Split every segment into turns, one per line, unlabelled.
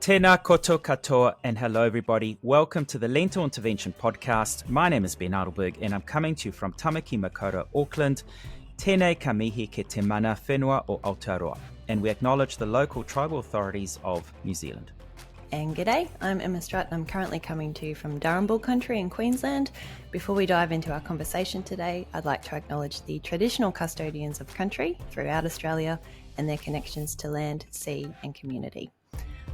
Tēnā koto katoa and hello everybody. Welcome to the Lentil Intervention Podcast. My name is Ben Adelberg and I'm coming to you from Tamaki Makaurau, Auckland. Tēnei ka mihi ke te mana whenua o Aotearoa. And we acknowledge the local tribal authorities of New Zealand.
And g'day, I'm Emma Strutt and I'm currently coming to you from Darrinbal country in Queensland. Before we dive into our conversation today, I'd like to acknowledge the traditional custodians of country throughout Australia and their connections to land, sea and community.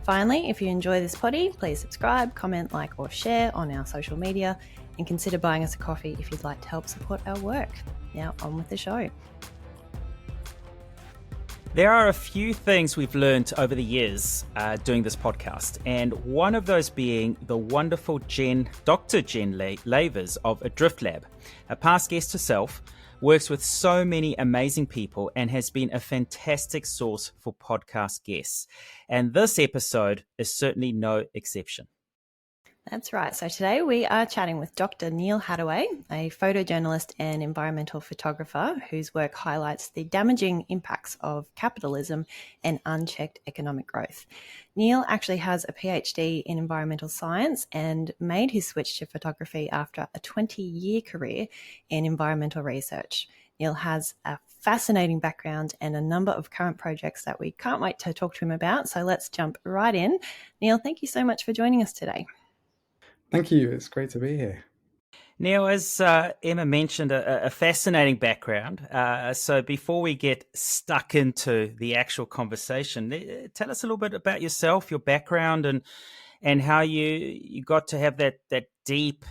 Finally, if you enjoy this potty, please subscribe, comment, like or share on our social media and consider buying us a coffee if you'd like to help support our work. Now on with the show.
There are a few things we've learned over the years doing this podcast, and one of those being the wonderful Dr. Jen Lavers of Adrift Lab, a past guest herself, works with so many amazing people and has been a fantastic source for podcast guests. And this episode is certainly no exception.
That's right. So today we are chatting with Dr. Neal Haddaway, a photojournalist and environmental photographer whose work highlights the damaging impacts of capitalism and unchecked economic growth. Neal actually has a PhD in environmental science and made his switch to photography after a 20-year career in environmental research. Neal has a fascinating background and a number of current projects that we can't wait to talk to him about. So let's jump right in. Neal, thank you so much for joining us today.
Thank you. It's great to be here.
Neal, as Emma mentioned, a fascinating background. So before we get stuck into the actual conversation, tell us a little bit about yourself, your background, and how you got to have that deep,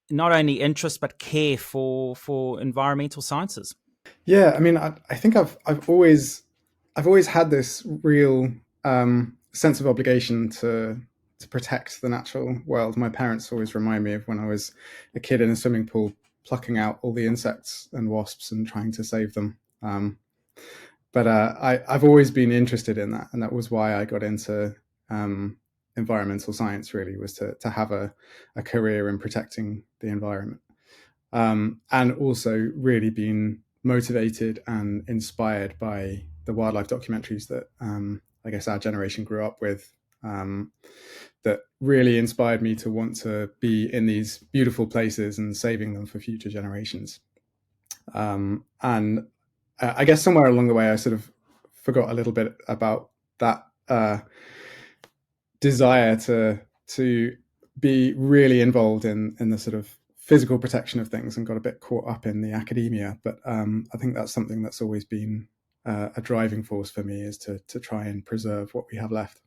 not only interest but care for environmental sciences.
Yeah, I mean, I think I've always had this real sense of obligation to protect the natural world. My parents always remind me of when I was a kid in a swimming pool, plucking out all the insects and wasps and trying to save them. But I've always been interested in that. And that was why I got into environmental science, really, was to have a career in protecting the environment. And also really been motivated and inspired by the wildlife documentaries that I guess our generation grew up with. That really inspired me to want to be in these beautiful places and saving them for future generations. And I guess somewhere along the way, I sort of forgot a little bit about that desire to be really involved in the sort of physical protection of things, and got a bit caught up in the academia. But I think that's something that's always been a driving force for me, is to try and preserve what we have left.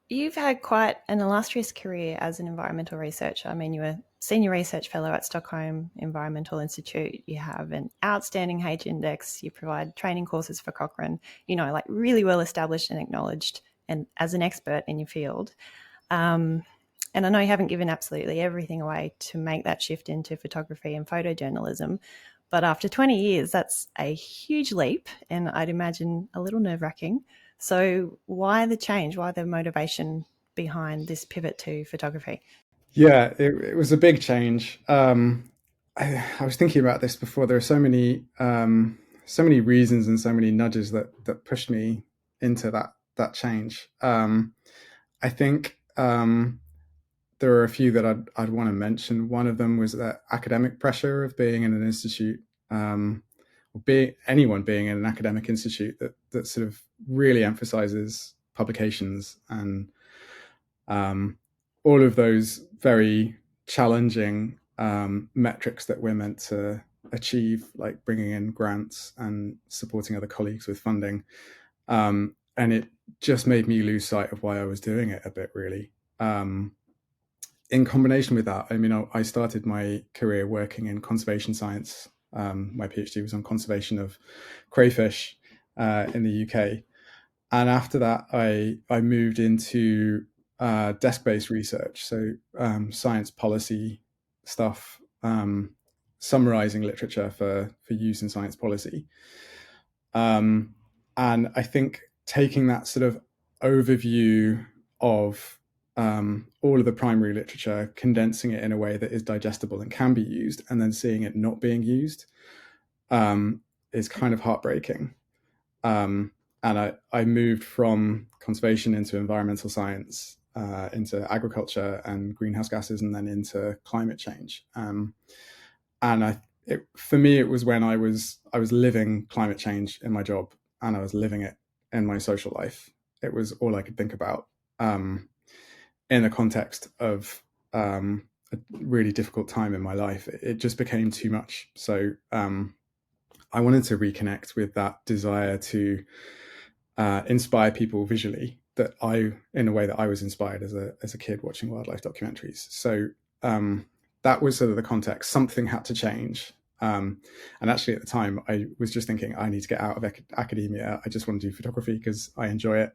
You've had quite an illustrious career as an environmental researcher. I mean, you were Senior Research Fellow at Stockholm Environmental Institute. You have an outstanding H index. You provide training courses for Cochrane, like really well established and acknowledged and as an expert in your field. And I know you haven't given absolutely everything away to make that shift into photography and photojournalism. But after 20 years, that's a huge leap, and I'd imagine a little nerve-wracking. So why the change? Why the motivation behind this pivot to photography?
Yeah, it was a big change. I was thinking about this before. There are so many reasons and so many nudges that pushed me into that change. I think there are a few that I'd want to mention. One of them was that academic pressure of being in an institute, anyone being in an academic institute that sort of really emphasizes publications and all of those very challenging metrics that we're meant to achieve, like bringing in grants and supporting other colleagues with funding. And it just made me lose sight of why I was doing it a bit, really. In combination with that, I mean, I started my career working in conservation science. My PhD was on conservation of crayfish in the UK. And after that, I moved into desk-based research, so science policy stuff, summarizing literature for use in science policy. And I think taking that sort of overview of all of the primary literature, condensing it in a way that is digestible and can be used, and then seeing it not being used is kind of heartbreaking. And I moved from conservation into environmental science into agriculture and greenhouse gases, and then into climate change. And for me, it was when I was living climate change in my job, and I was living it in my social life. It was all I could think about, in the context of a really difficult time in my life. It just became too much. So I wanted to reconnect with that desire to inspire people visually, in a way that I was inspired as a kid watching wildlife documentaries. So that was sort of the context. Something had to change. And actually at the time, I was just thinking, I need to get out of academia. I just want to do photography because I enjoy it.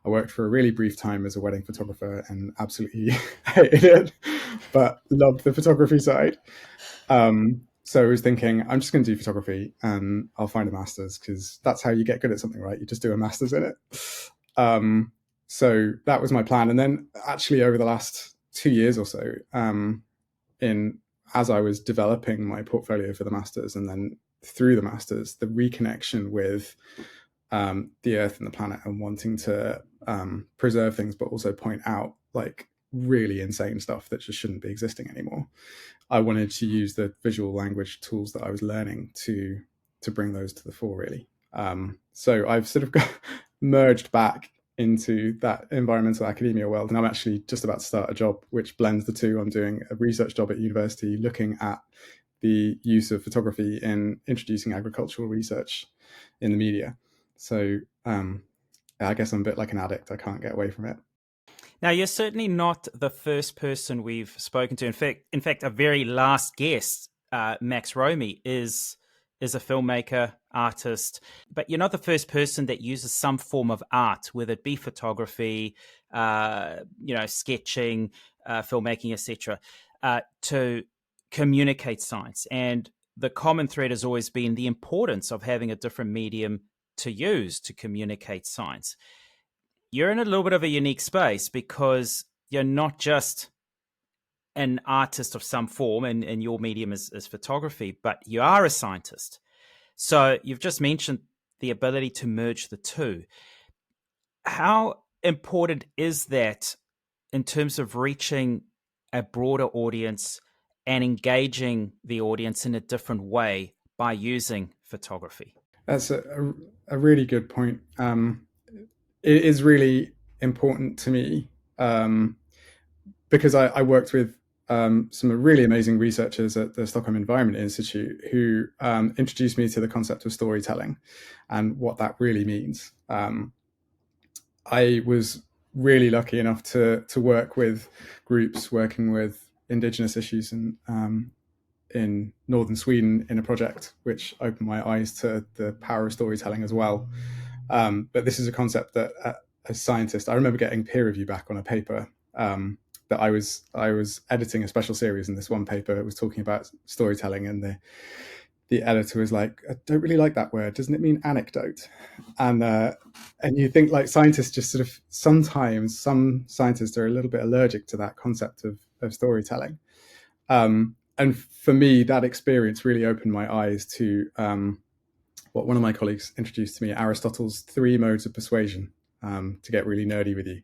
I worked for a really brief time as a wedding photographer and absolutely hated it, but loved the photography side. So I was thinking, I'm just going to do photography and I'll find a master's, because that's how you get good at something, right? You just do a master's in it. So that was my plan. And then actually over the last 2 years or so, as I was developing my portfolio for the masters, and then through the masters, the reconnection with the earth and the planet, and wanting to preserve things, but also point out like really insane stuff that just shouldn't be existing anymore. I wanted to use the visual language tools that I was learning to bring those to the fore, really. So I've sort of merged back into that environmental academia world, and I'm actually just about to start a job which blends the two. I'm doing a research job at university looking at the use of photography in introducing agricultural research in the media. So I guess I'm a bit like an addict. I can't get away from it.
Now, you're certainly not the first person we've spoken to. In fact, our very last guest, Max Romy, is a filmmaker, artist, but you're not the first person that uses some form of art, whether it be photography, sketching, filmmaking, etc., to communicate science. And the common thread has always been the importance of having a different medium to use to communicate science. You're in a little bit of a unique space because you're not just an artist of some form, and your medium is photography, but you are a scientist. So you've just mentioned the ability to merge the two. How important is that in terms of reaching a broader audience and engaging the audience in a different way by using photography?
That's a really good point. It is really important to me, because I worked with some really amazing researchers at the Stockholm Environment Institute who introduced me to the concept of storytelling and what that really means. I was really lucky enough to work with groups working with Indigenous issues in northern Sweden in a project which opened my eyes to the power of storytelling as well. But this is a concept that as a scientist, I remember getting peer review back on a paper that I was editing a special series, and this one paper was talking about storytelling, and the editor was like, I don't really like that word. Doesn't it mean anecdote? And you think like scientists just sort of, sometimes some scientists are a little bit allergic to that concept of storytelling. And for me, that experience really opened my eyes to what one of my colleagues introduced to me, Aristotle's 3 modes of persuasion, to get really nerdy with you.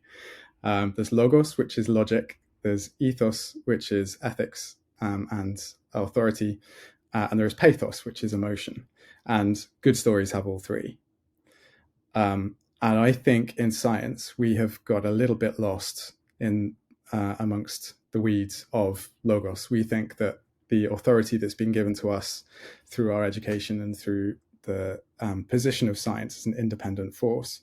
There's logos, which is logic. There's ethos, which is ethics and authority. And there is pathos, which is emotion. And good stories have all 3. And I think in science, we have got a little bit lost in amongst the weeds of logos. We think that the authority that's been given to us through our education and through the position of science as an independent force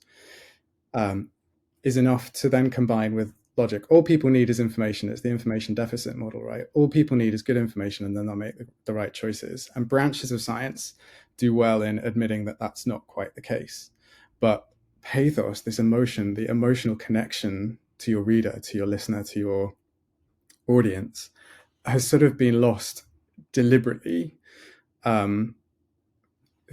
is enough to then combine with logic. All people need is information. It's the information deficit model, right? All people need is good information, and then they'll make the right choices. And branches of science do well in admitting that that's not quite the case. But pathos, this emotion, the emotional connection to your reader, to your listener, to your audience, has sort of been lost deliberately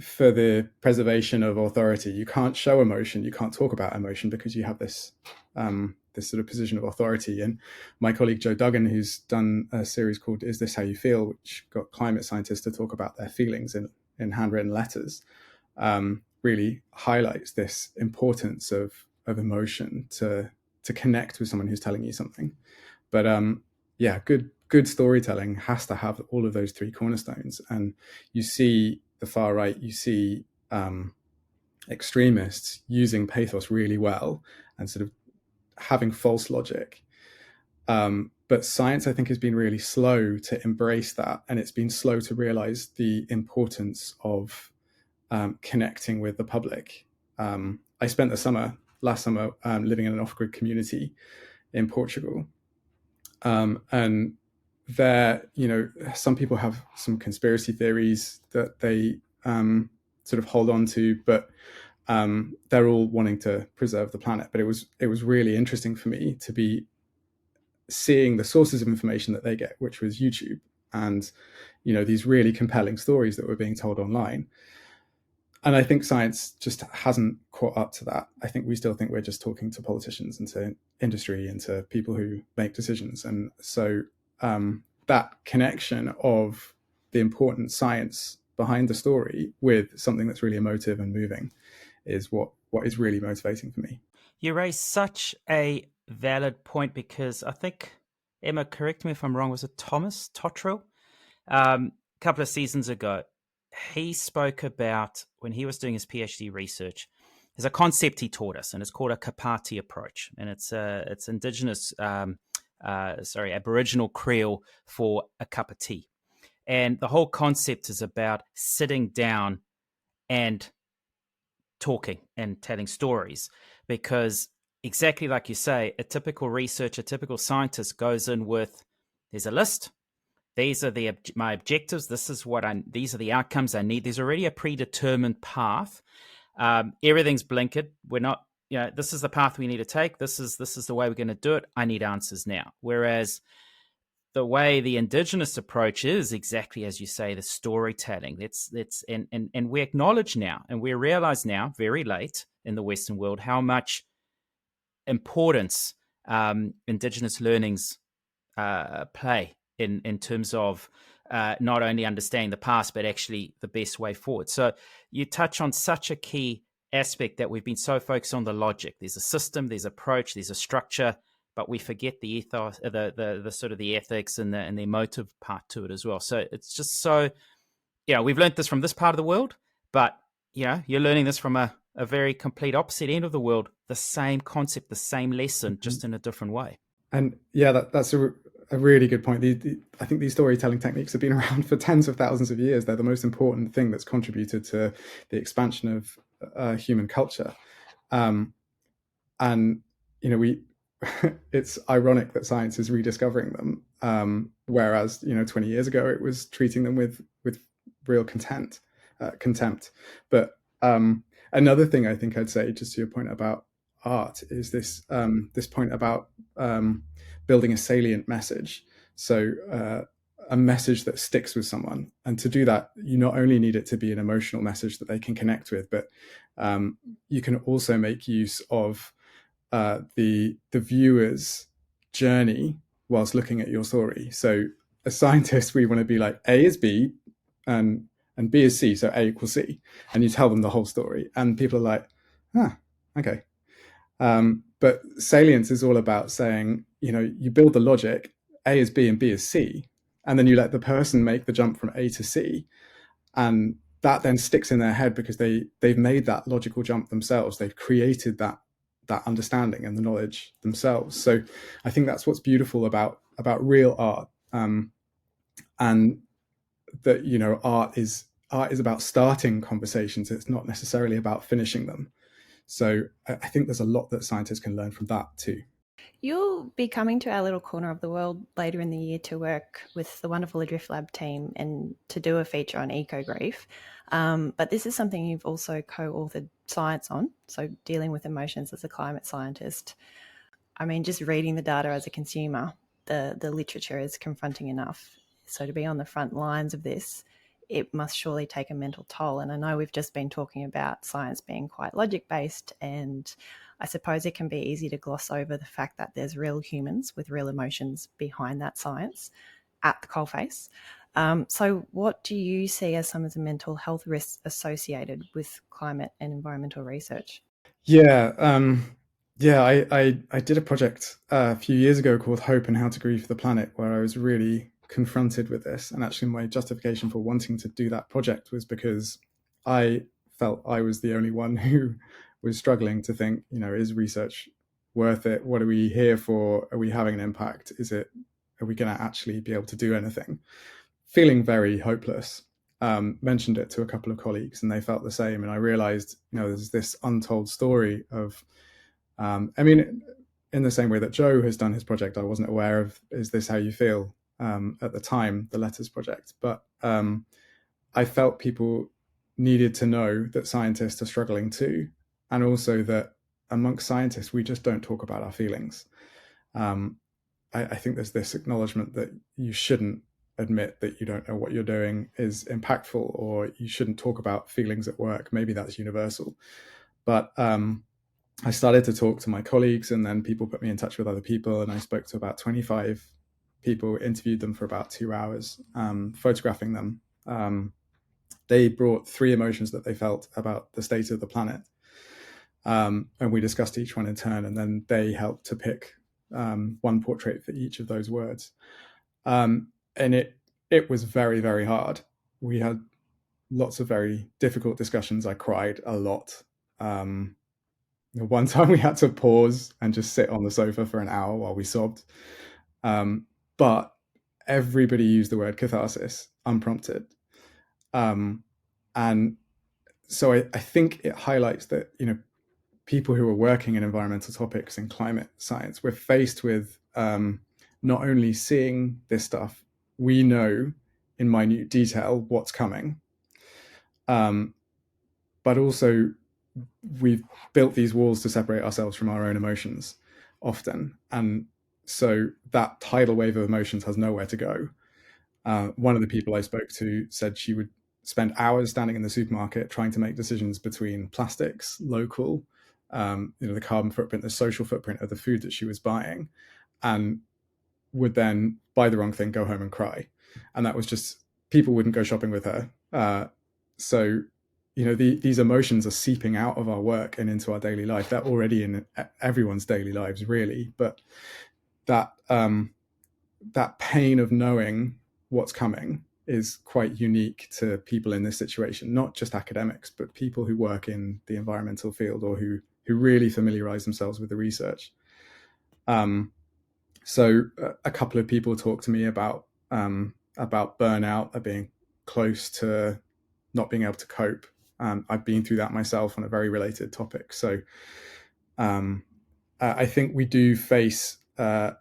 for the preservation of authority. You can't show emotion, you can't talk about emotion, because you have this sort of position of authority. And my colleague Joe Duggan, who's done a series called Is This How You Feel, which got climate scientists to talk about their feelings in handwritten letters, really highlights this importance of emotion to connect with someone who's telling you something. But yeah, good storytelling has to have all of those three cornerstones. And you see the far right, you see extremists using pathos really well and sort of having false logic. But science, I think, has been really slow to embrace that, and it's been slow to realize the importance of connecting with the public. I spent last summer living in an off-grid community in Portugal, and there, some people have some conspiracy theories that they sort of hold on to, but they're all wanting to preserve the planet. But it was really interesting for me to be seeing the sources of information that they get, which was YouTube, and these really compelling stories that were being told online. And I think science just hasn't caught up to that. I think we still think we're just talking to politicians and to industry and to people who make decisions. And so that connection of the important science behind the story with something that's really emotive and moving is what is really motivating for me.
You raise such a valid point, because I think, Emma, correct me if I'm wrong, was it Thomas Tottrell? A couple of seasons ago, he spoke about, when he was doing his PhD research, there's a concept he taught us, and it's called a Kapati approach, and it's indigenous, Aboriginal Creole for a cup of tea. And the whole concept is about sitting down and talking and telling stories, because exactly like you say, a typical researcher, a typical scientist goes in with, there's a list. These are my objectives. These are the outcomes I need. There's already a predetermined path. Everything's blinkered. We're not, this is the path we need to take. This is the way we're going to do it. I need answers now. Whereas the way the indigenous approach is exactly as you say, the storytelling. And we acknowledge now, and we realize now, very late in the Western world, how much importance indigenous learnings play in terms of not only understanding the past, but actually the best way forward. So you touch on such a key aspect that we've been so focused on the logic. There's a system, there's approach, there's a structure, but we forget the ethos, the sort of the ethics and the emotive part to it as well. So it's just so, we've learned this from this part of the world, but you're learning this from a very complete opposite end of the world. The same concept, the same lesson, just in a different way.
And yeah, that's a really good point. I think these storytelling techniques have been around for tens of thousands of years. They're the most important thing that's contributed to the expansion of human culture. And it's ironic that science is rediscovering them, whereas 20 years ago it was treating them with real contempt. But another thing I think I'd say, just to your point about art, is this point about building a salient message. So a message that sticks with someone. And to do that, you not only need it to be an emotional message that they can connect with, but you can also make use of the viewer's journey whilst looking at your story. So as scientists, we want to be like, A is B and B is C, so A equals C. And you tell them the whole story. And people are like, okay. But salience is all about saying, you build the logic, A is B and B is C, and then you let the person make the jump from A to C. And that then sticks in their head because they've made that logical jump themselves. They've created that understanding and the knowledge themselves. So I think that's what's beautiful about real art. And that, art is about starting conversations. It's not necessarily about finishing them. So I think there's a lot that scientists can learn from that too.
You'll be coming to our little corner of the world later in the year to work with the wonderful Adrift Lab team and to do a feature on eco-grief. But this is something you've also co-authored science on, so dealing with emotions as a climate scientist. I mean, just reading the data as a consumer, the literature is confronting enough. So to be on the front lines of this, it must surely take a mental toll. And I know we've just been talking about science being quite logic-based, and I suppose it can be easy to gloss over the fact that there's real humans with real emotions behind that science at the coalface. So what do you see as some of the mental health risks associated with climate and environmental research?
Yeah, Yeah, I did a project a few years ago called Hope and How to Grieve for the Planet, where I was really confronted with this. And actually, my justification for wanting to do that project was because I felt I was the only one who was struggling to think, is research worth it? What are we here for? Are we having an impact? Are we going to actually be able to do anything? Feeling very hopeless. Mentioned it to a couple of colleagues and they felt the same. And I realized, there's this untold story of, in the same way that Joe has done his project, I wasn't aware of Is This How You Feel at the time, the Letters Project. But I felt people needed to know that scientists are struggling too. And also that amongst scientists, we just don't talk about our feelings. I think there's this acknowledgement that you shouldn't admit that you don't know what you're doing is impactful, or you shouldn't talk about feelings at work. Maybe that's universal. But I started to talk to my colleagues, and then people put me in touch with other people, and I spoke to about 25 people, interviewed them for about 2 hours, photographing them. They brought 3 emotions that they felt about the state of the planet. And we discussed each one in turn, and then they helped to pick one portrait for each of those words. And it was very, very hard. We had lots of very difficult discussions. I cried a lot. One time we had to pause and just sit on the sofa for an hour while we sobbed. But everybody used the word catharsis, unprompted. And so I think it highlights that, people who are working in environmental topics and climate science, we're faced with not only seeing this stuff, we know in minute detail what's coming, but also we've built these walls to separate ourselves from our own emotions often. And so that tidal wave of emotions has nowhere to go. One of the people I spoke to said she would spend hours standing in the supermarket trying to make decisions between plastics, local, the carbon footprint, the social footprint of the food that she was buying, and would then buy the wrong thing, go home and cry. And that was just, people wouldn't go shopping with her. So, these emotions are seeping out of our work and into our daily life. They're already in everyone's daily lives, really. But that pain of knowing what's coming is quite unique to people in this situation, not just academics, but people who work in the environmental field or who really familiarize themselves with the research. So a couple of people talked to me about burnout, of being close to not being able to cope. I've been through that myself on a very related topic. So I think we do face a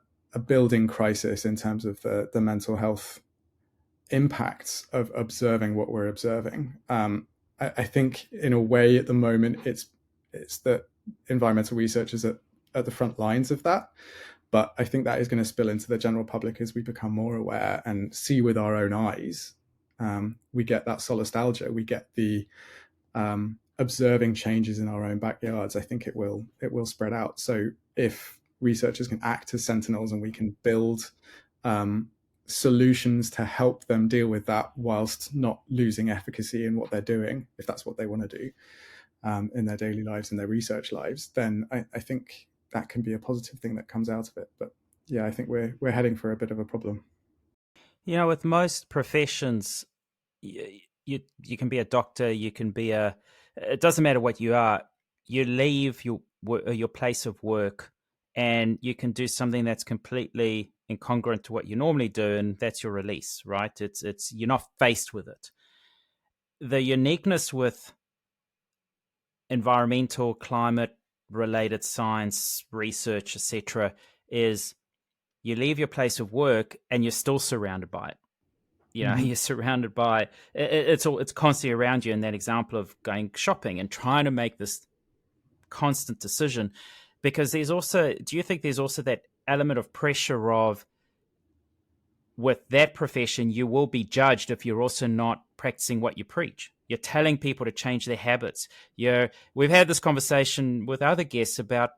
building crisis in terms of the mental health impacts of observing what we're observing. I think in a way at the moment it's that environmental research is at the front lines of that. But I think that is going to spill into the general public as we become more aware and see with our own eyes. We get that solastalgia. We get the observing changes in our own backyards. I think it will spread out. So if researchers can act as sentinels and we can build solutions to help them deal with that whilst not losing efficacy in what they're doing, if that's what they want to do in their daily lives and their research lives, then I think that can be a positive thing that comes out of it. But yeah, I think we're heading for a bit of a problem.
With most professions, you can be a doctor, you can be it doesn't matter what you are. You leave your place of work and you can do something that's completely incongruent to what you normally do, and that's your release, right? It's you're not faced with it. The uniqueness with environmental, climate related science, research, etc., is you leave your place of work and you're still surrounded by it. You're surrounded by it's constantly around you. In that example of going shopping and trying to make this constant decision, because do you think there's also that element of pressure of, with that profession, you will be judged if you're also not practicing what you preach. You're telling people to change their habits. We've had this conversation with other guests about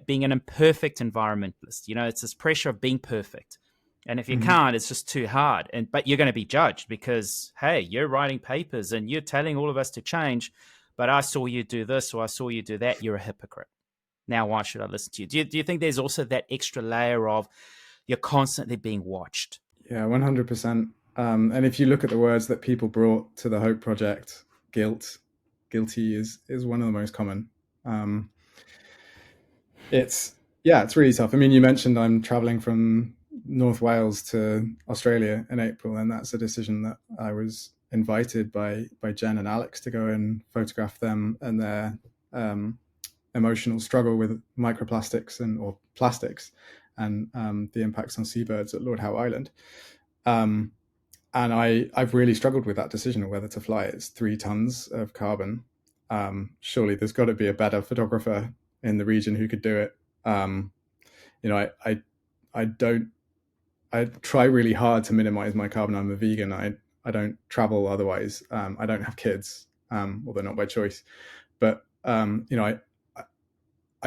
being an imperfect environmentalist. It's this pressure of being perfect. And if you can't, it's just too hard. But you're going to be judged because, hey, you're writing papers and you're telling all of us to change, but I saw you do this or I saw you do that. You're a hypocrite. Now, why should I listen to you? Do you think there's also that extra layer of you're constantly being watched?
Yeah, 100%. And if you look at the words that people brought to the Hope Project, guilty is one of the most common. It's really tough. I mean, you mentioned I'm traveling from North Wales to Australia in April, and that's a decision that I was invited by Jen and Alex to go and photograph them and their emotional struggle with microplastics or plastics and the impacts on seabirds at Lord Howe Island. And I've really struggled with that decision of whether to fly. It's 3 tons of carbon. Surely there's got to be a better photographer in the region who could do it. I try really hard to minimize my carbon. I'm a vegan. I don't travel otherwise. I don't have kids, although not by choice. But I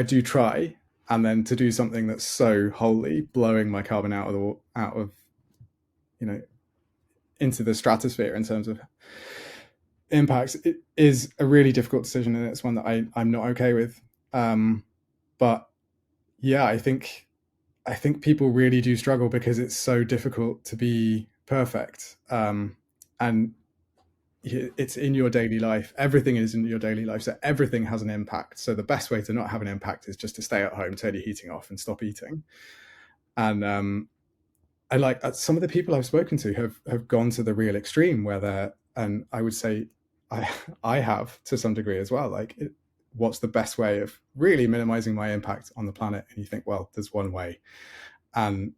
do try, and then to do something that's so wholly blowing my carbon out of into the stratosphere in terms of impacts, it is a really difficult decision, and it's one that I'm not okay with. But yeah, I think people really do struggle because it's so difficult to be perfect. And it's in your daily life. Everything is in your daily life. So everything has an impact. So the best way to not have an impact is just to stay at home, turn your heating off and stop eating. And I like some of the people I've spoken to have gone to the real extreme where and I would say I have to some degree as well. Like, what's the best way of really minimizing my impact on the planet? And you think, well, there's one way. And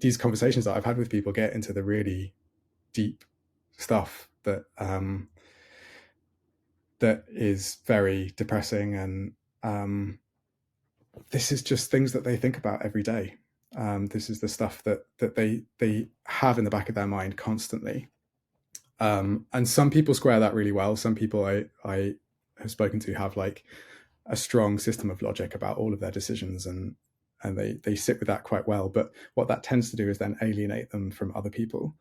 these conversations that I've had with people get into the really deep stuff that is very depressing, and this is just things that they think about every day. This is the stuff that they have in the back of their mind constantly. And some people square that really well. Some people I have spoken to have like a strong system of logic about all of their decisions, and they sit with that quite well. But what that tends to do is then alienate them from other people.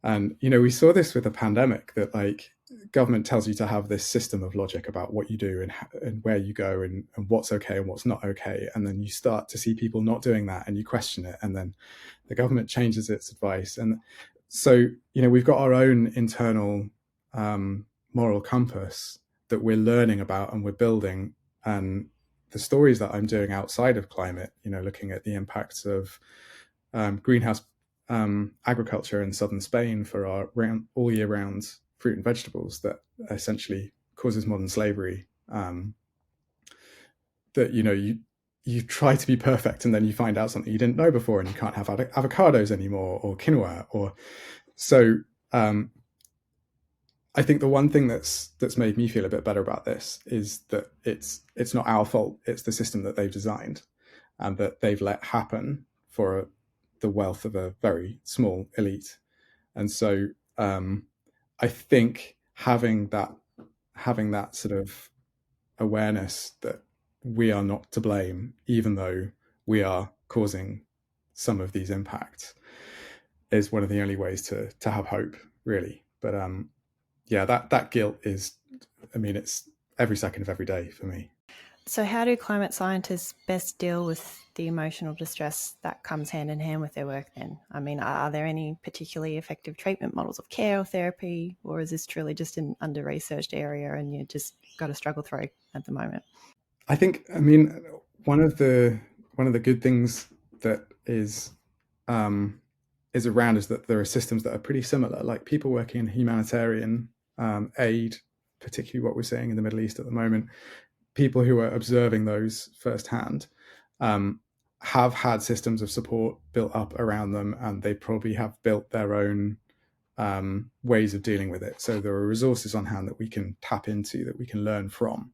And we saw this with the pandemic, that like government tells you to have this system of logic about what you do and where you go and what's okay and what's not okay, and then you start to see people not doing that, and you question it, and then the government changes its advice. And so we've got our own internal moral compass that we're learning about and we're building. And the stories that I'm doing outside of climate, looking at the impacts of greenhouse agriculture in southern Spain for our all year round fruit and vegetables that essentially causes modern slavery. That you try to be perfect, and then you find out something you didn't know before, and you can't have avocados anymore, or quinoa, or so. I think the one thing that's made me feel a bit better about this is that it's not our fault. It's the system that they've designed and that they've let happen for the wealth of a very small elite. And so I think having that sort of awareness that we are not to blame, even though we are causing some of these impacts, is one of the only ways to have hope, really. But that guilt is, it's every second of every day for me.
So how do climate scientists best deal with the emotional distress that comes hand in hand with their work then? Are there any particularly effective treatment models of care or therapy, or is this truly just an under-researched area and you just got to struggle through at the moment?
I think, one of the good things that is around is that there are systems that are pretty similar, like people working in humanitarian aid, particularly what we're seeing in the Middle East at the moment. People who are observing those firsthand have had systems of support built up around them, and they probably have built their own ways of dealing with it. So there are resources on hand that we can tap into, that we can learn from.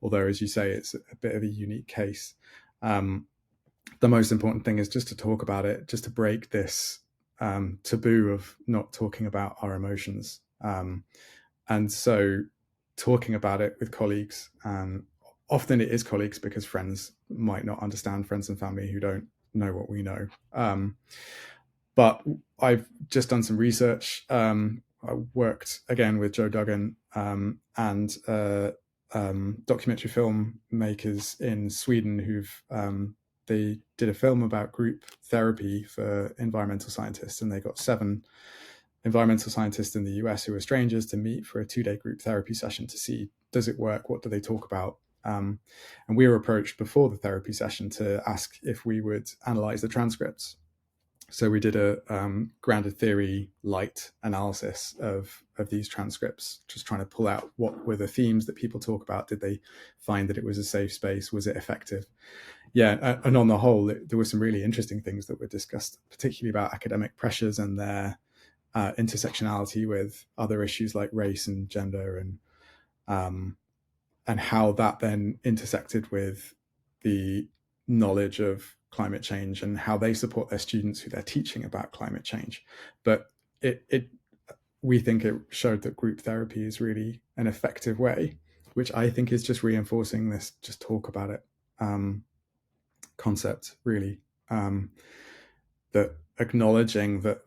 Although, as you say, it's a bit of a unique case. The most important thing is just to talk about it, just to break this taboo of not talking about our emotions. And so talking about it with colleagues, often it is colleagues because friends might not understand, friends and family who don't know what we know. But I've just done some research. I worked again with Joe Duggan, and documentary film makers in Sweden they did a film about group therapy for environmental scientists, and they got 7 environmental scientists in the US who were strangers to meet for a 2-day group therapy session to see, does it work? What do they talk about? And we were approached before the therapy session to ask if we would analyze the transcripts. So we did a grounded theory light analysis of these transcripts, just trying to pull out what were the themes that people talk about. Did they find that it was a safe space? Was it effective? Yeah, and on the whole, there were some really interesting things that were discussed, particularly about academic pressures and their intersectionality with other issues like race and gender, and how that then intersected with the knowledge of climate change and how they support their students who they're teaching about climate change. But we think it showed that group therapy is really an effective way, which I think is just reinforcing this just talk about it concept, really. That acknowledging that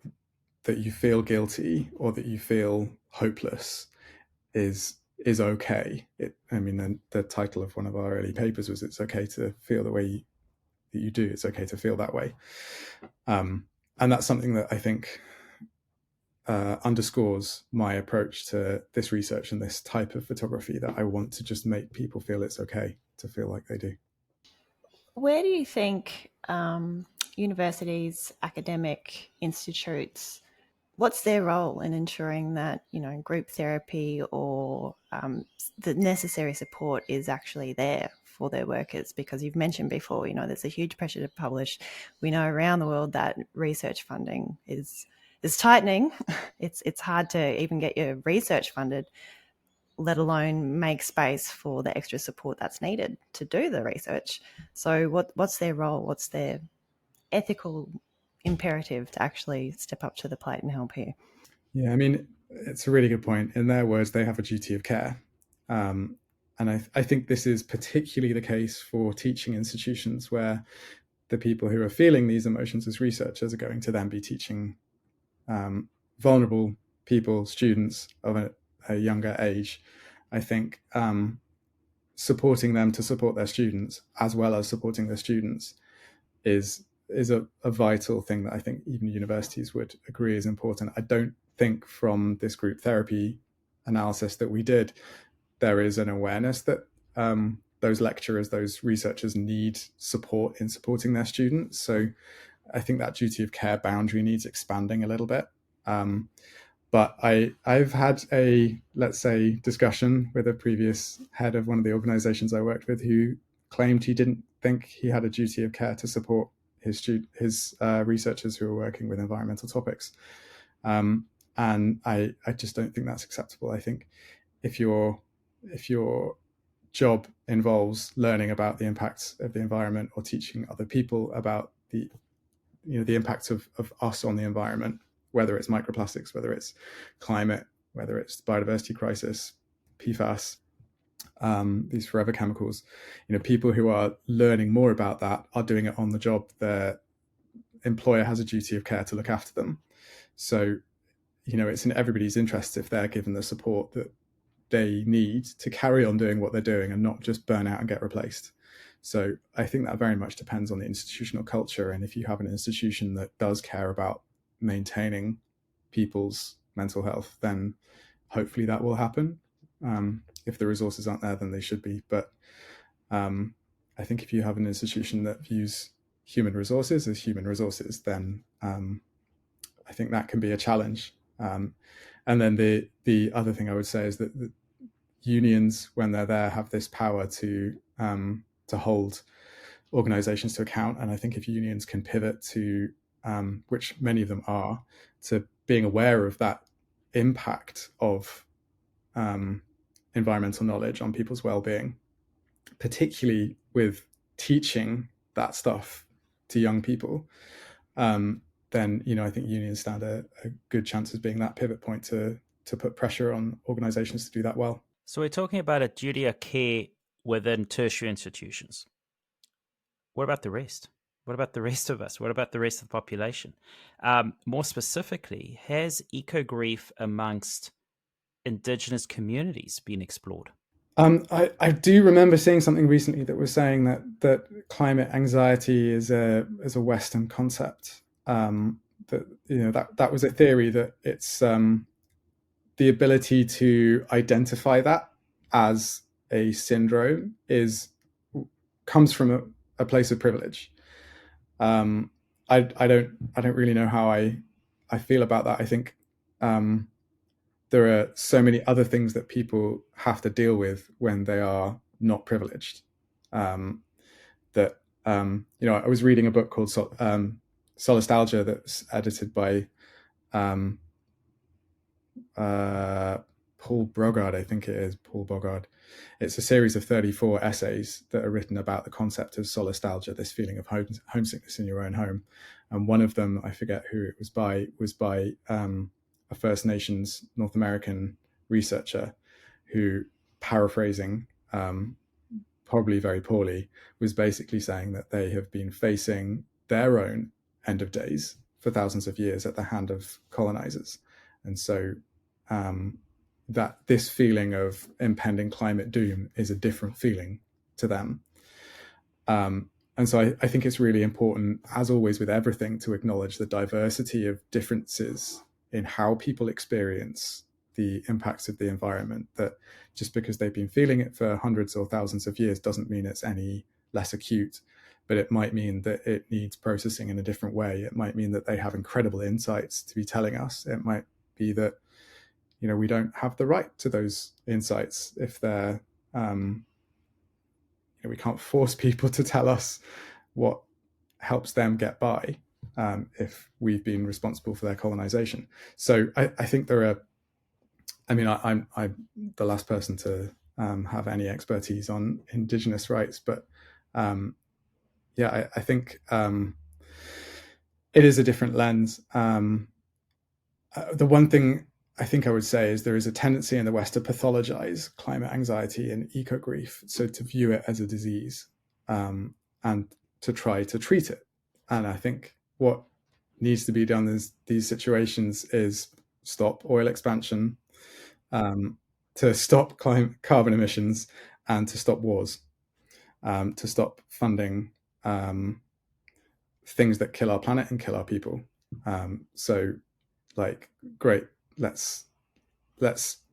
you feel guilty or that you feel hopeless is okay. The title of one of our early papers was "It's okay to feel the way that you do. It's okay to feel that way," and that's something that I think underscores my approach to this research and this type of photography, that I want to just make people feel it's okay to feel like they do.
Where do you think universities, academic institutes, what's their role in ensuring that, group therapy or the necessary support is actually there for their workers? Because you've mentioned before, there's a huge pressure to publish. We know around the world that research funding is tightening. It's hard to even get your research funded, let alone make space for the extra support that's needed to do the research. So what's their role? What's their ethical imperative to actually step up to the plate and help here?
Yeah, it's a really good point. In their words, they have a duty of care. And I think this is particularly the case for teaching institutions, where the people who are feeling these emotions as researchers are going to then be teaching vulnerable people, students of a younger age. I think supporting them to support their students, as well as supporting their students, is a vital thing that I think even universities would agree is important. I don't think from this group therapy analysis that we did, there is an awareness that those lecturers, those researchers need support in supporting their students. So I think that duty of care boundary needs expanding a little bit. But I've had a, let's say, discussion with a previous head of one of the organizations I worked with, who claimed he didn't think he had a duty of care to support his researchers who are working with environmental topics. And I just don't think that's acceptable. I think if your job involves learning about the impacts of the environment, or teaching other people about the impacts of us on the environment, whether it's microplastics, whether it's climate, whether it's biodiversity crisis, PFAS, these forever chemicals, people who are learning more about that are doing it on the job. Their employer has a duty of care to look after them. So, it's in everybody's interest if they're given the support that they need to carry on doing what they're doing and not just burn out and get replaced. So I think that very much depends on the institutional culture. And if you have an institution that does care about maintaining people's mental health, then hopefully that will happen. If the resources aren't there, then they should be. But I think if you have an institution that views human resources as human resources, then I think that can be a challenge. And then the other thing I would say is that the unions, when they're there, have this power to hold organizations to account. And I think if unions can pivot to, which many of them are, to being aware of that impact of environmental knowledge on people's well-being, particularly with teaching that stuff to young people, then I think unions stand a good chance of being that pivot point to put pressure on organizations to do that well.
So we're talking about a duty of care within tertiary institutions. What about the rest? What about the rest of us? What about the rest of the population? More specifically, has eco-grief amongst Indigenous communities been explored?
I do remember seeing something recently that was saying that climate anxiety is a Western concept. That that was a theory that it's the ability to identify that as a syndrome comes from a place of privilege. I don't really know how I feel about that. I think there are so many other things that people have to deal with when they are not privileged. That I was reading a book called Solastalgia that's edited by Paul Brogard, I think it is Paul Bogard. It's a series of 34 essays that are written about the concept of solastalgia, this feeling of homesickness in your own home. And one of them, I forget who it was by a First Nations North American researcher who, paraphrasing probably very poorly, was basically saying that they have been facing their own end of days for thousands of years at the hand of colonizers. And so that this feeling of impending climate doom is a different feeling to them. And so I think it's really important, as always with everything, to acknowledge the diversity of differences in how people experience the impacts of the environment, that just because they've been feeling it for hundreds or thousands of years doesn't mean it's any less acute, but it might mean that it needs processing in a different way. It might mean that they have incredible insights to be telling us. It might be that we don't have the right to those insights if they're we can't force people to tell us what helps them get by if we've been responsible for their colonization. So I think there are, I'm the last person to have any expertise on Indigenous rights, but I think it is a different lens. The one thing I think I would say is there is a tendency in the West to pathologize climate anxiety and eco grief, so to view it as a disease and to try to treat it. And I think what needs to be done in these situations is stop oil expansion, to stop carbon emissions, and to stop wars, to stop funding things that kill our planet and kill our people. Great, let's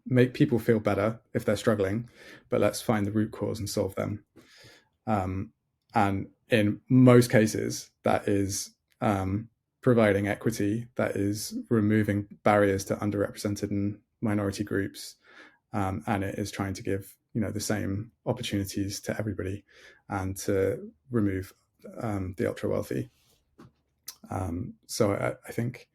make people feel better if they're struggling, but let's find the root cause and solve them. And in most cases, that is providing equity, that is removing barriers to underrepresented and minority groups, and it is trying to give the same opportunities to everybody and to remove the ultra wealthy. So I think,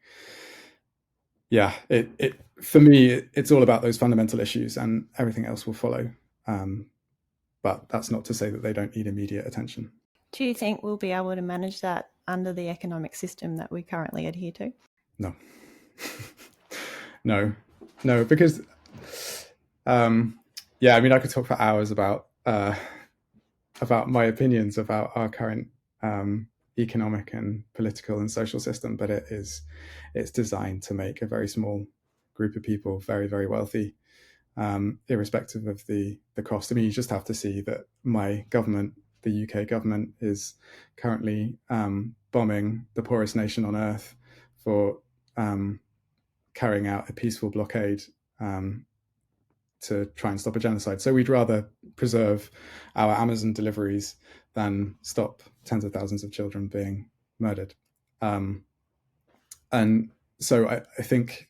it for me, it's all about those fundamental issues, and everything else will follow. But that's not to say that they don't need immediate attention.
Do you think we'll be able to manage that under the economic system that we currently adhere to?
No. no, because I could talk for hours about my opinions about our current economic and political and social system, but it's designed to make a very small group of people very, very wealthy, irrespective of the cost. You just have to see that my government, the UK government, is currently bombing the poorest nation on earth for carrying out a peaceful blockade to try and stop a genocide. So we'd rather preserve our Amazon deliveries than stop tens of thousands of children being murdered. And so I think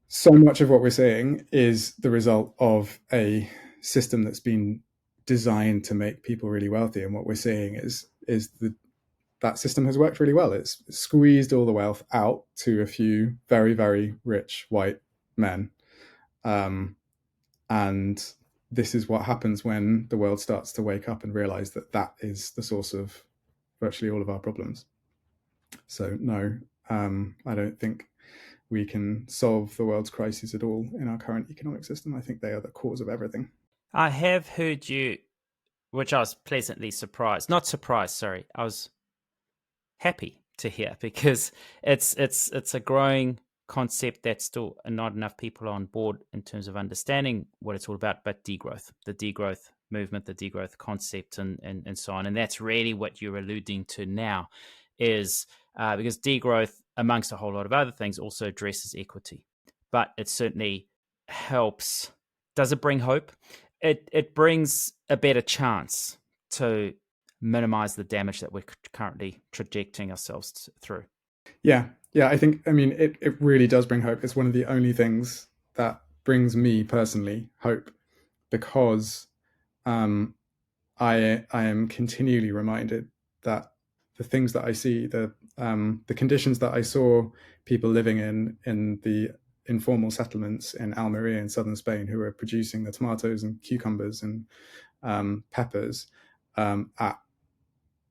so much of what we're seeing is the result of a system that's been designed to make people really wealthy. And what we're seeing is that system has worked really well. It's squeezed all the wealth out to a few very, very rich white men. And this is what happens when the world starts to wake up and realize that is the source of virtually all of our problems. So no, I don't think we can solve the world's crises at all in our current economic system. I think they are the cause of everything.
I have heard you, which I was pleasantly surprised. Not surprised, sorry. I was happy to hear, because it's a growing concept that still not enough people are on board in terms of understanding what it's all about, but degrowth, the degrowth movement, the degrowth concept, and so on. And that's really what you're alluding to now, is because degrowth, amongst a whole lot of other things, also addresses equity. But it certainly helps. Does it bring hope? It brings a better chance to minimize the damage that we're currently trajecting ourselves through.
Yeah, I think, it really does bring hope. It's one of the only things that brings me personally hope, because I am continually reminded that the things that I see, the conditions that I saw people living in the informal settlements in Almeria in southern Spain, who were producing the tomatoes and cucumbers and peppers at,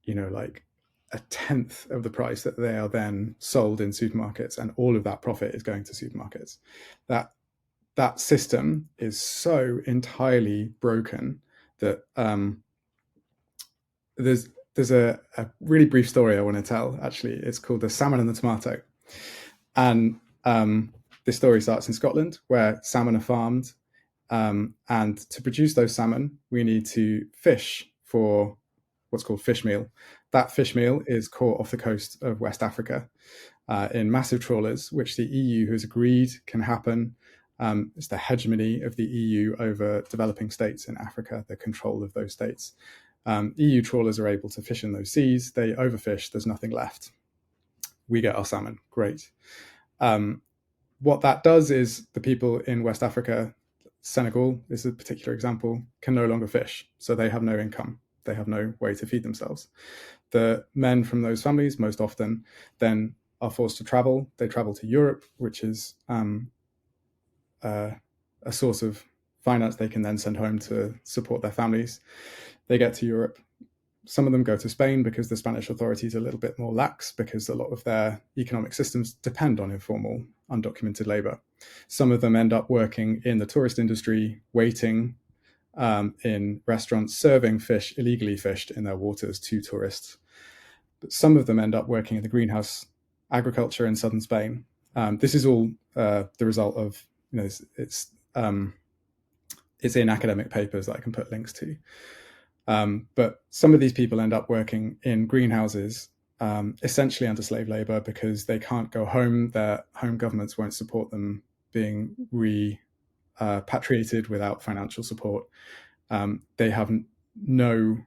like a tenth of the price that they are then sold in supermarkets, and all of that profit is going to supermarkets. That system is so entirely broken that there's a really brief story I want to tell. Actually, it's called The Salmon and the Tomato, and this story starts in Scotland, where salmon are farmed, and to produce those salmon, we need to fish for what's called fish meal. That fish meal is caught off the coast of West Africa in massive trawlers, which the EU has agreed can happen. It's the hegemony of the EU over developing states in Africa, the control of those states. EU trawlers are able to fish in those seas. They overfish. There's nothing left. We get our salmon. Great. What that does is the people in West Africa, Senegal is a particular example, can no longer fish. So they have no income. They have no way to feed themselves. The men from those families most often then are forced to travel. They travel to Europe, which is a source of finance they can then send home to support their families. They get to Europe. Some of them go to Spain because the Spanish authorities are a little bit more lax, because a lot of their economic systems depend on informal, undocumented labor. Some of them end up working in the tourist industry, waiting in restaurants, serving fish illegally fished in their waters to tourists. But some of them end up working in the greenhouse agriculture in southern Spain. This is all the result of, it's in academic papers that I can put links to. But some of these people end up working in greenhouses, essentially under slave labor, because they can't go home. Their home governments won't support them being repatriated without financial support. They have no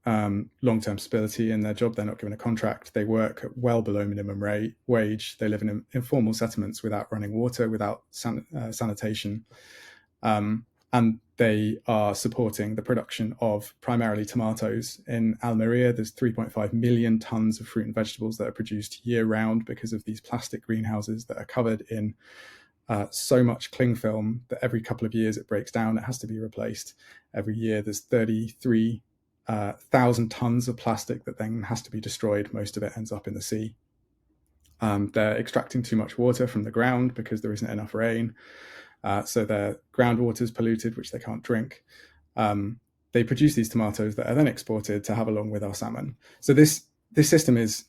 long-term stability in their job. They're not given a contract. They work at well below minimum wage. They live in informal settlements without running water, without sanitation. And they are supporting the production of primarily tomatoes. In Almeria, there's 3.5 million tons of fruit and vegetables that are produced year round because of these plastic greenhouses that are covered in so much cling film that every couple of years it breaks down. It has to be replaced. Every year there's 33,000 tons of plastic that then has to be destroyed. Most of it ends up in the sea. They're extracting too much water from the ground because there isn't enough rain. So their groundwater is polluted, which they can't drink. They produce these tomatoes that are then exported to have along with our salmon. So this system it's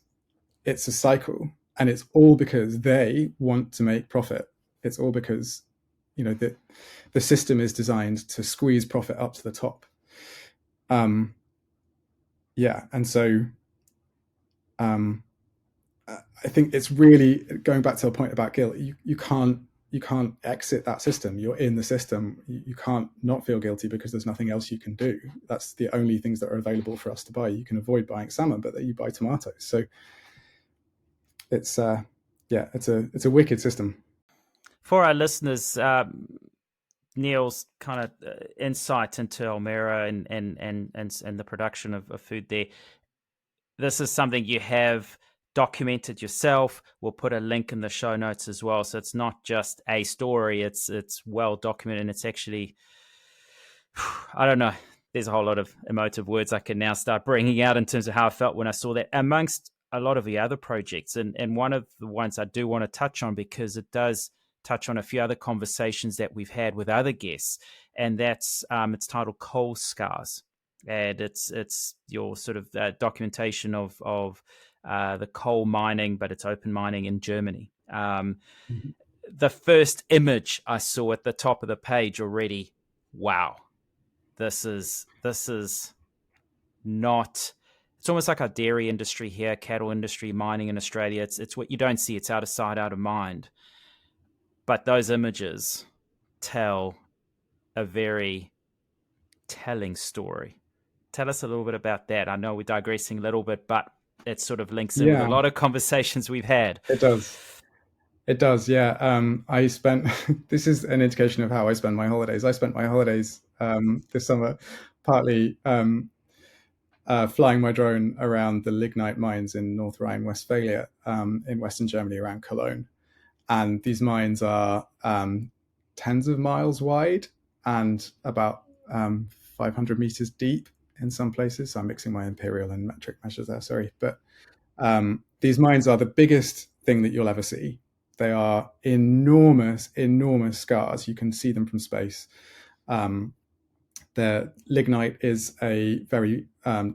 a cycle, and it's all because they want to make profit. It's all because, the system is designed to squeeze profit up to the top. And so I think it's really going back to a point about guilt. You can't exit that system. You're in the system. You can't not feel guilty because there's nothing else you can do. That's the only things that are available for us to buy. You can avoid buying salmon, but you buy tomatoes. So it's a wicked system.
For our listeners, Neal's kind of insight into Almeria and the production of food there. This is something you have documented yourself. We'll put a link in the show notes as well. So it's not just a story. It's well documented, and it's actually, I don't know, there's a whole lot of emotive words I can now start bringing out in terms of how I felt when I saw that, amongst a lot of the other projects. And one of the ones I do want to touch on, because it does touch on a few other conversations that we've had with other guests, and that's it's titled Coal Scars. And it's your sort of documentation of the coal mining, but it's open mining in Germany. the first image I saw at the top of the page already, wow, this is not. It's almost like our dairy industry here, cattle industry, mining in Australia. It's what you don't see. It's out of sight, out of mind. But those images tell a very telling story. Tell us a little bit about that. I know we're digressing a little bit, but it sort of links in with a lot of conversations we've had.
It does. It does, yeah. I spent, this is an indication of how I spend my holidays. I spent my holidays this summer partly flying my drone around the lignite mines in North Rhine-Westphalia in Western Germany around Cologne. And these mines are tens of miles wide and about 500 meters deep in some places. So I'm mixing my imperial and metric measures there, sorry. But these mines are the biggest thing that you'll ever see. They are enormous, enormous scars. You can see them from space. The lignite is a very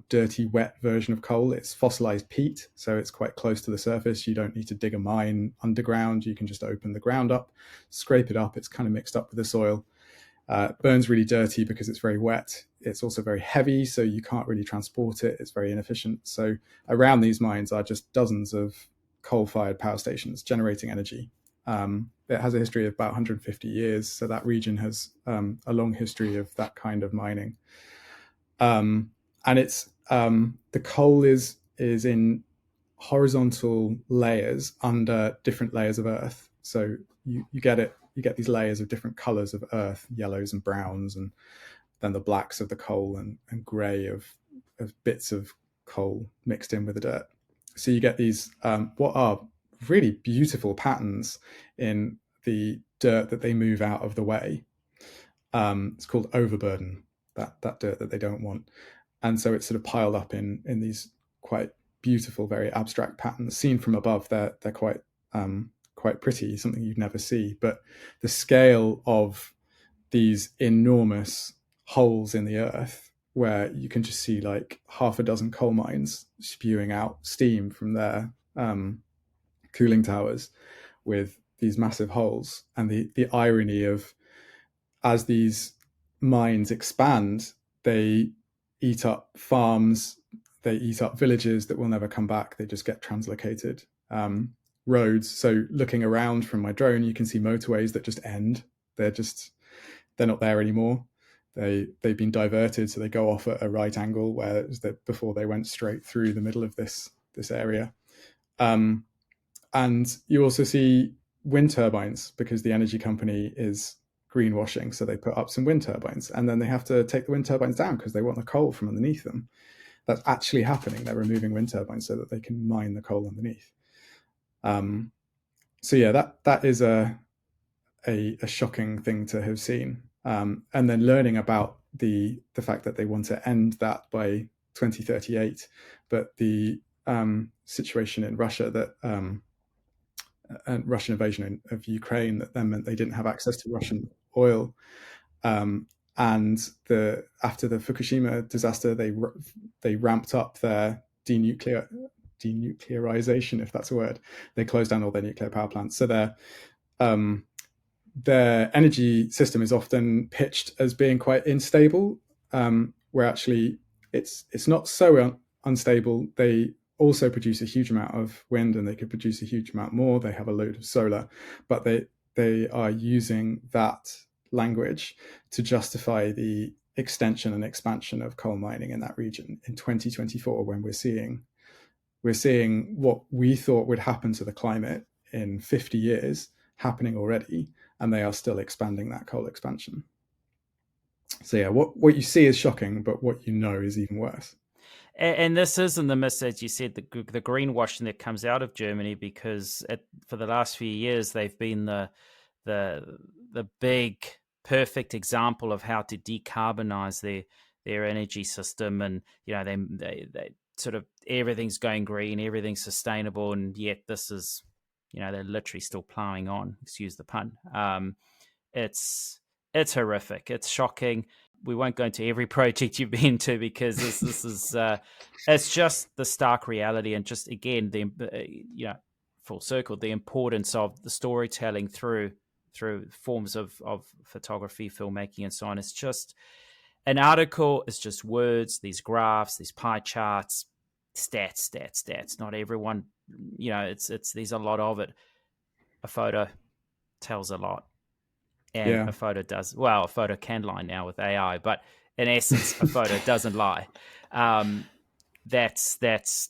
dirty, wet version of coal. It's fossilized peat, so it's quite close to the surface. You don't need to dig a mine underground. You can just open the ground up, scrape it up. It's kind of mixed up with the soil. It burns really dirty because it's very wet. It's also very heavy, so you can't really transport it. It's very inefficient. So around these mines are just dozens of coal-fired power stations generating energy. It has a history of about 150 years, so that region has a long history of that kind of mining. And it's the coal is in horizontal layers under different layers of earth. So you get these layers of different colors of earth, yellows and browns, and then the blacks of the coal and gray of bits of coal mixed in with the dirt. So you get these what are really beautiful patterns in the dirt that they move out of the way. It's called overburden, that dirt that they don't want. And so it's sort of piled up in these quite beautiful, very abstract patterns. Seen from above, they're quite pretty, something you'd never see. But the scale of these enormous holes in the earth, where you can just see like half a dozen coal mines spewing out steam from their cooling towers with these massive holes, and the irony of, as these mines expand, they eat up farms, they eat up villages that will never come back. They just get translocated. Roads. So looking around from my drone, you can see motorways that just end. They're not there anymore. They've been diverted, so they go off at a right angle, whereas before they went straight through the middle of this area. And you also see wind turbines, because the energy company is greenwashing. So they put up some wind turbines, and then they have to take the wind turbines down because they want the coal from underneath them. That's actually happening. They're removing wind turbines so that they can mine the coal underneath. So yeah, that is a shocking thing to have seen. And then learning about the fact that they want to end that by 2038, but the situation in Russia that and Russian invasion of Ukraine that then meant they didn't have access to Russian oil. And after the Fukushima disaster, they ramped up their denuclearization, if that's a word. They closed down all their nuclear power plants. So their energy system is often pitched as being quite unstable, where actually it's not so unstable. They also produce a huge amount of wind, and they could produce a huge amount more. They have a load of solar, but they are using that language to justify the extension and expansion of coal mining in that region in 2024, when we're seeing what we thought would happen to the climate in 50 years happening already, and they are still expanding that coal expansion. So yeah, what you see is shocking, but what you know is even worse.
And this isn't the myth, as you said, the greenwashing that comes out of Germany, because for the last few years they've been the big perfect example of how to decarbonize their energy system, and they sort of, everything's going green, everything's sustainable, and yet this is, they're literally still plowing on. Excuse the pun. It's horrific. It's shocking. We won't go into every project you've been to, because this is it's just the stark reality, and just again full circle, the importance of the storytelling through forms of photography, filmmaking, and so on. It's just an article is just words, these graphs, these pie charts, stats. Not everyone, it's there's a lot of it. A photo tells a lot, and
Yeah.
a photo does well. A photo can lie now with AI, but in essence, a photo doesn't lie. That's it's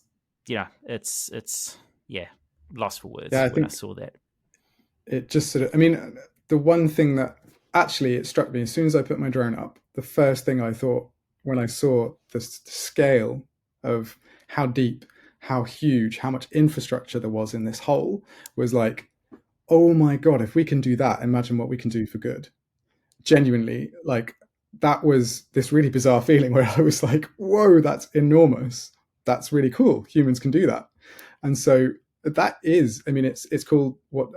lost for words
Yeah, I
when I
think
saw that.
it just sort of, I mean, the one thing that actually it struck me as soon as I put my drone up, the first thing I thought when I saw the scale of how deep, how huge, how much infrastructure there was in this hole was like, oh my God, if we can do that, imagine what we can do for good. Genuinely, like, that was this really bizarre feeling where I was like, whoa, that's enormous. That's really cool. Humans can do that. And so that is, I mean, it's called what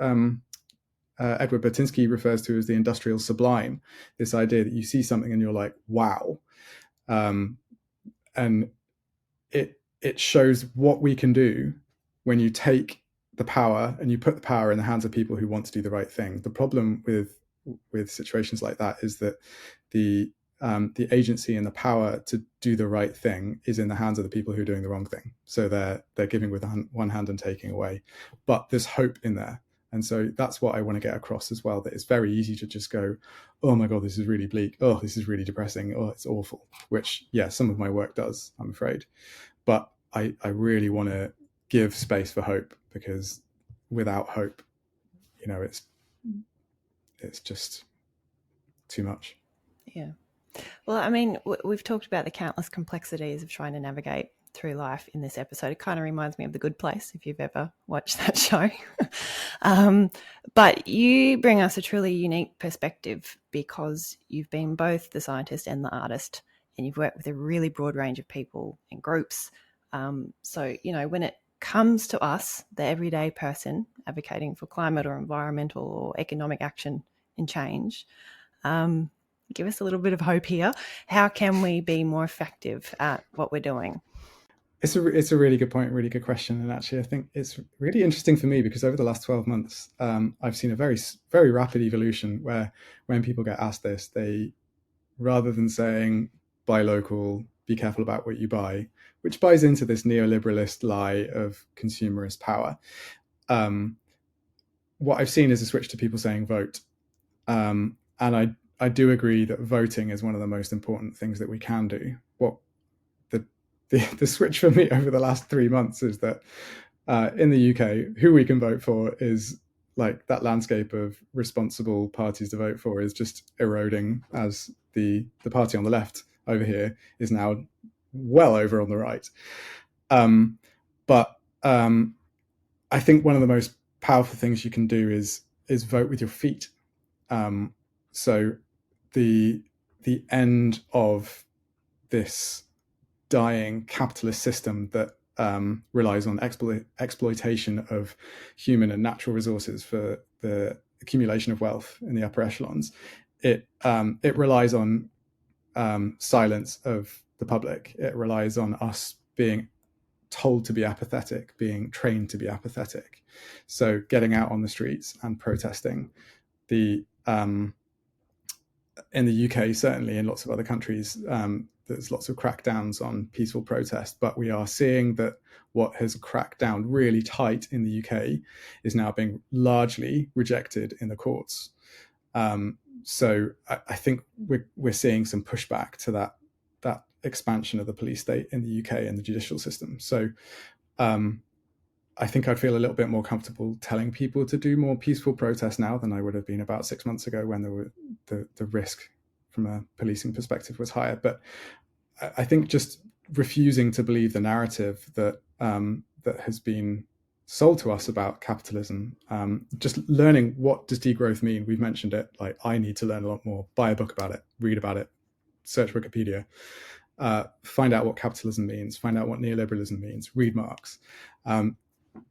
Edward Bertinsky refers to as the industrial sublime, this idea that you see something and you're like, wow. And it shows what we can do when you take the power and you put the power in the hands of people who want to do the right thing. The problem with situations like that is that the agency and the power to do the right thing is in the hands of the people who are doing the wrong thing. So they're giving with one hand and taking away. But there's hope in there. And so that's what I want to get across as well, that it's very easy to just go, oh my God, this is really bleak. Oh, this is really depressing. Oh, it's awful. Which, yeah, some of my work does, I'm afraid. But I really want to give space for hope, because without hope, it's just too much.
Yeah. Well, I mean, we've talked about the countless complexities of trying to navigate through life in this episode. It kind of reminds me of The Good Place, if you've ever watched that show. But you bring us a truly unique perspective, because you've been both the scientist and the artist, and you've worked with a really broad range of people and groups. So, when it comes to us, the everyday person advocating for climate or environmental or economic action and change, give us a little bit of hope here. How can we be more effective at what we're doing?
It's a really good point, really good question. And actually, I think it's really interesting for me because over the last 12 months, I've seen a very, very rapid evolution where when people get asked this, they, rather than saying, buy local, be careful about what you buy, which buys into this neoliberalist lie of consumerist power, what I've seen is a switch to people saying vote. And I do agree that voting is one of the most important things that we can do. What the switch for me over the last 3 months is that in the UK, who we can vote for is like that landscape of responsible parties to vote for is just eroding, as the party on the left over here is now well over on the right. But I think one of the most powerful things you can do is vote with your feet. So the end of this dying capitalist system that relies on exploitation of human and natural resources for the accumulation of wealth in the upper echelons, it relies on silence of the public. It relies on us being told to be apathetic, being trained to be apathetic. So getting out on the streets and protesting. In the UK, certainly in lots of other countries, there's lots of crackdowns on peaceful protest, but we are seeing that what has cracked down really tight in the UK is now being largely rejected in the courts. So I think we're seeing some pushback to that expansion of the police state in the UK and the judicial system. So I think I'd feel a little bit more comfortable telling people to do more peaceful protests now than I would have been about 6 months ago, when the risk from a policing perspective was higher. But I think just refusing to believe the narrative that has been sold to us about capitalism, just learning, what does degrowth mean? We've mentioned it. Like, I need to learn a lot more, buy a book about it, read about it, search Wikipedia, find out what capitalism means, find out what neoliberalism means, read Marx.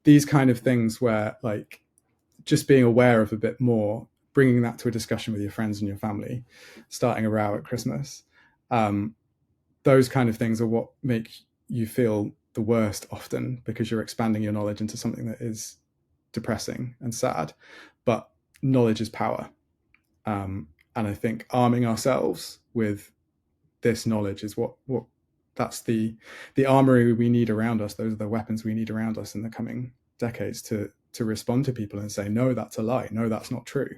These kind of things where, like, just being aware of a bit more, bringing that to a discussion with your friends and your family, starting a row at Christmas, those kind of things are what make you feel the worst often, because you're expanding your knowledge into something that is depressing and sad. But knowledge is power. And I think arming ourselves with this knowledge is what that's the armory we need around us. Those are the weapons we need around us in the coming decades to respond to people and say, no, that's a lie. No, that's not true.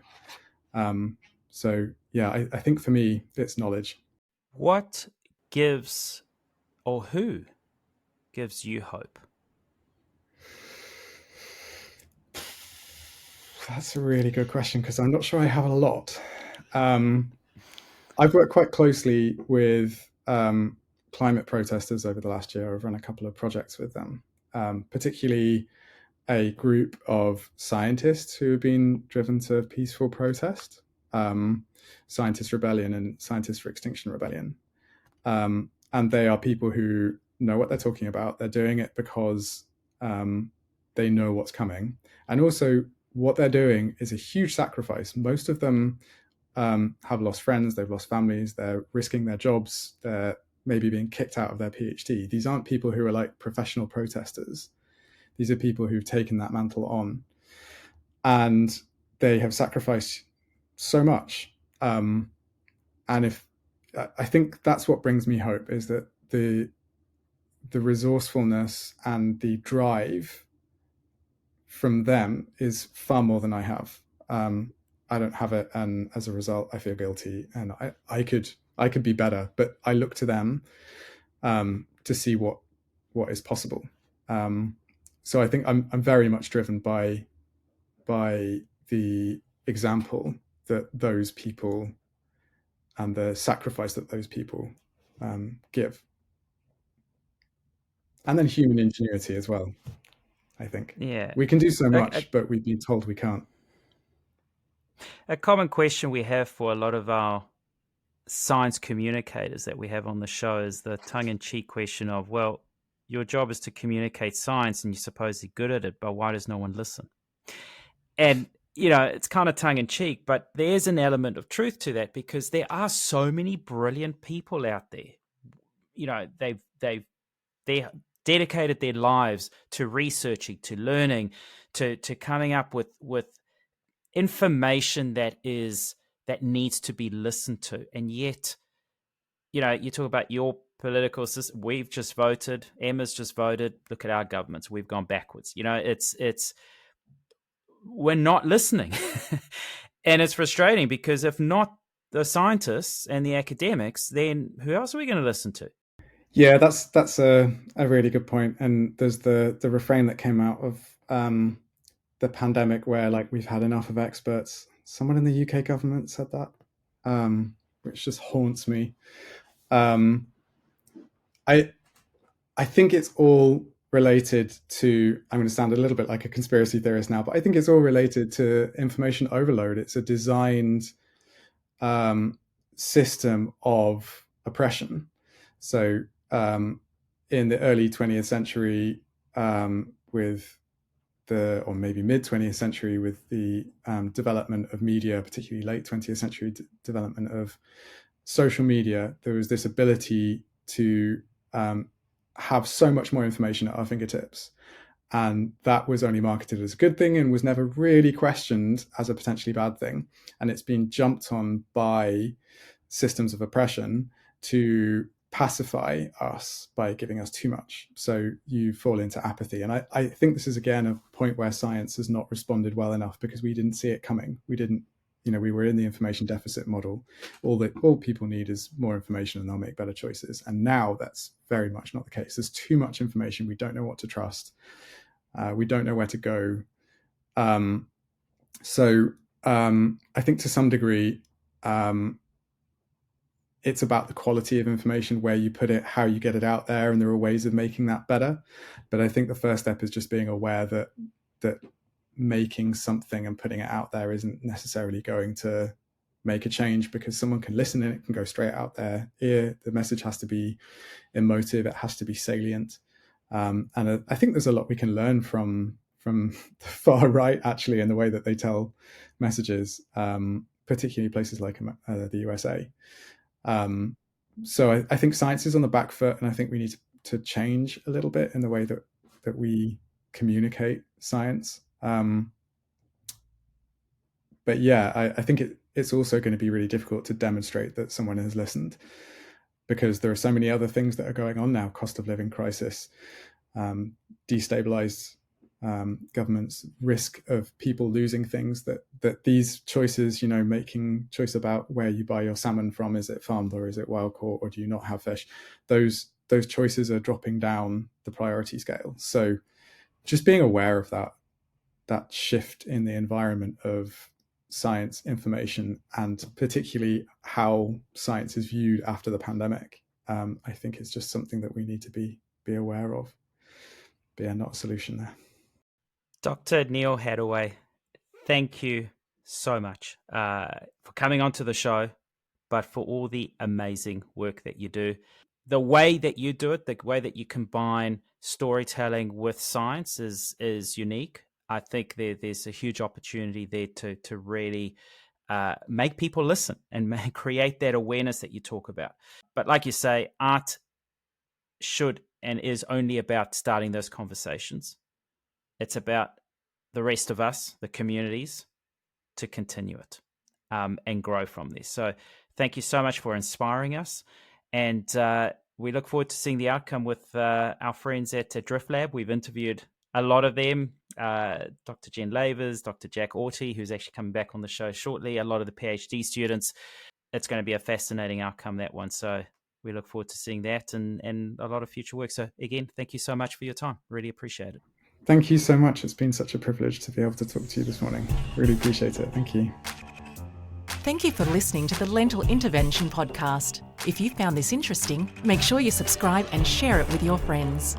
So yeah, I think for me, it's knowledge.
What gives, or who gives you hope?
That's a really good question, because I'm not sure I have a lot. I've worked quite closely with climate protesters over the last year. I've run a couple of projects with them, particularly a group of scientists who have been driven to peaceful protest, Scientist Rebellion and Scientists for Extinction Rebellion. And they are people who know what they're talking about. They're doing it because they know what's coming. And also, what they're doing is a huge sacrifice. Most of them have lost friends, they've lost families, they're risking their jobs, they're maybe being kicked out of their PhD. These aren't people who are like professional protesters. These are people who've taken that mantle on, and they have sacrificed so much. And if I think that's what brings me hope, is that the resourcefulness and the drive from them is far more than I have. I don't have it, and as a result, I feel guilty, and I could be better. But I look to them to see what is possible. So I think I'm very much driven by the example that those people and the sacrifice that those people give, and then human ingenuity as well. I think we can do so much, but we've been told we can't.
A common question we have for a lot of our science communicators that we have on the show is the tongue-in-cheek question of, well, your job is to communicate science and you're supposedly good at it, but why does no one listen? And, it's kind of tongue-in-cheek, but there's an element of truth to that, because there are so many brilliant people out there. They've dedicated their lives to researching, to learning, to coming up with information that needs to be listened to. And yet, you talk about your political system. We've just voted. Emma's just voted. Look at our governments. We've gone backwards. It's we're not listening. And it's frustrating, because if not the scientists and the academics, then who else are we going to listen to?
Yeah, that's a really good point. And there's the refrain that came out of the pandemic, where like, we've had enough of experts. Someone in the UK government said that, which just haunts me. I think it's all related to, I'm going to sound a little bit like a conspiracy theorist now, but I think it's all related to information overload. It's a designed system of oppression. So in the early 20th century, or maybe mid 20th century, with the development of media, particularly late 20th century development of social media, there was this ability to have so much more information at our fingertips. And that was only marketed as a good thing and was never really questioned as a potentially bad thing. And it's been jumped on by systems of oppression to pacify us by giving us too much. So you fall into apathy. And I think this is, again, a point where science has not responded well enough, because we didn't see it coming. We didn't, we were in the information deficit model. All people need is more information and they'll make better choices. And now that's very much not the case. There's too much information. We don't know what to trust. We don't know where to go. So I think to some degree, it's about the quality of information, where you put it, how you get it out there, and there are ways of making that better. But I think the first step is just being aware that making something and putting it out there isn't necessarily going to make a change, because someone can listen and it can go straight out their ear. The message has to be emotive. It has to be salient. And I think there's a lot we can learn from the far right, actually, in the way that they tell messages, particularly places like the USA. So I think science is on the back foot, and I think we need to change a little bit in the way that we communicate science. But yeah, I think it's also going to be really difficult to demonstrate that someone has listened, because there are so many other things that are going on now: cost of living crisis, destabilized governments, risk of people losing things, that these choices, making choice about where you buy your salmon from, is it farmed or is it wild caught, or do you not have fish, those choices are dropping down the priority scale. So just being aware of that shift in the environment of science, information, and particularly how science is viewed after the pandemic, I think it's just something that we need to be aware of. But yeah, not a solution there.
Dr. Neal Haddaway, thank you so much for coming onto the show, but for all the amazing work that you do. The way that you do it, the way that you combine storytelling with science is unique. I think there's a huge opportunity there to really make people listen and create that awareness that you talk about. But like you say, art should and is only about starting those conversations. It's about the rest of us, the communities, to continue it and grow from this. So thank you so much for inspiring us. And we look forward to seeing the outcome with our friends at Drift Lab. We've interviewed a lot of them, Dr. Jen Lavers, Dr. Jack Orty, who's actually coming back on the show shortly, a lot of the PhD students. It's going to be a fascinating outcome, that one. So we look forward to seeing that and a lot of future work. So again, thank you so much for your time. Really appreciate it.
Thank you so much. It's been such a privilege to be able to talk to you this morning. Really appreciate it. Thank you.
Thank you for listening to the Lentil Intervention podcast. If you found this interesting, make sure you subscribe and share it with your friends.